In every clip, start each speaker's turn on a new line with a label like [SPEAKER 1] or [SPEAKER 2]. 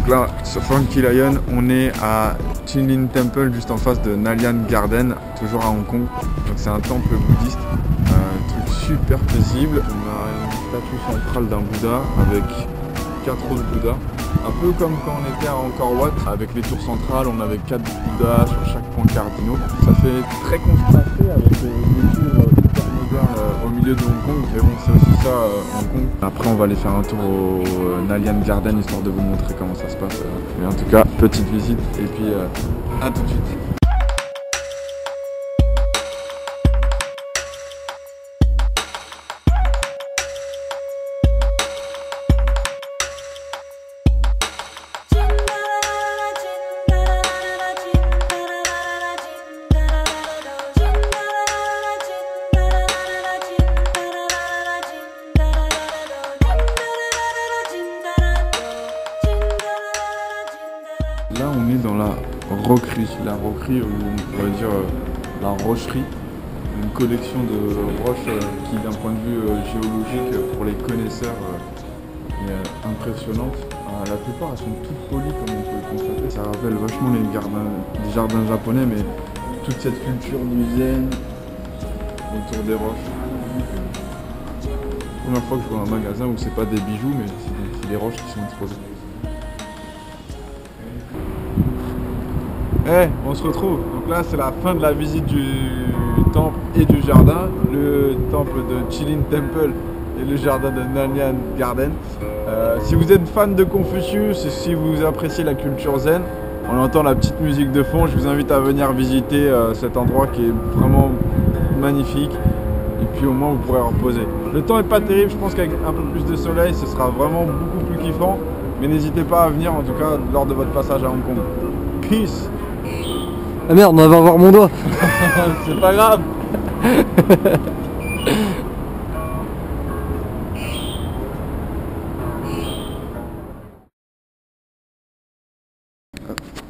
[SPEAKER 1] Donc là, sur Funky Lion, on est à Qilin Temple, juste en face de Nalyan Garden, toujours à Hong Kong. Donc c'est un temple bouddhiste, un truc super paisible. On a une statue centrale d'un Bouddha avec 4 autres Bouddhas. Un peu comme quand on était à Angkor Wat, avec les tours centrales, on avait 4 Bouddhas sur chaque point cardinaux. Ça fait très contrasté avec les tours hyper modernes au milieu de Hong Kong, mais bon, c'est aussi ça Hong Kong. Après, on va aller faire un tour au Nalyan Garden, histoire de vous montrer comment ça se passe. Mais en tout cas, petite visite, et puis à tout de suite. Là, on est dans la roquerie, ou on va dire la rocherie, une collection de roches qui, d'un point de vue géologique, pour les connaisseurs, est impressionnante. La plupart, elles sont toutes polies, comme on peut le constater. Ça rappelle vachement les jardins japonais, mais toute cette culture du zen autour des roches. Première fois que je vois un magasin où c'est pas des bijoux, mais c'est des roches qui sont exposées. On se retrouve. Donc là, c'est la fin de la visite du temple et du jardin. Le temple de Qilin Temple et le jardin de Nalyan Garden. Si vous êtes fan de Confucius et si vous appréciez la culture zen, on entend la petite musique de fond. Je vous invite à venir visiter cet endroit qui est vraiment magnifique. Et puis au moins, vous pourrez reposer. Le temps est pas terrible. Je pense qu'avec un peu plus de soleil, ce sera vraiment beaucoup plus kiffant. Mais n'hésitez pas à venir, en tout cas, lors de votre passage à Hong Kong. Peace!
[SPEAKER 2] Ah merde, on va voir mon doigt.
[SPEAKER 1] C'est pas grave.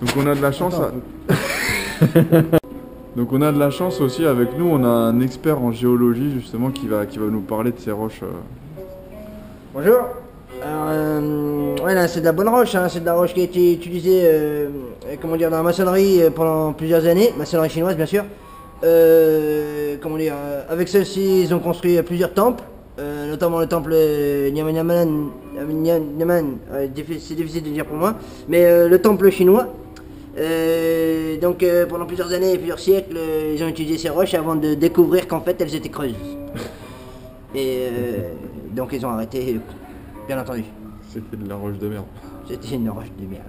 [SPEAKER 1] Donc on a de la chance. Donc on a de la chance aussi avec nous. On a un expert en géologie justement qui va nous parler de ces roches.
[SPEAKER 3] Bonjour. Alors, ouais, là, c'est de la bonne roche, hein. C'est de la roche qui a été utilisée comment dire, dans la maçonnerie pendant plusieurs années, maçonnerie chinoise bien sûr. Comment dire, avec celle-ci ils ont construit plusieurs temples, notamment le temple Nyaman, c'est difficile de dire pour moi, mais le temple chinois. Donc pendant plusieurs années et plusieurs siècles, ils ont utilisé ces roches avant de découvrir qu'en fait elles étaient creuses. Et donc ils ont arrêté. Bien entendu.
[SPEAKER 1] C'était de la roche de merde.
[SPEAKER 3] C'était une roche de merde.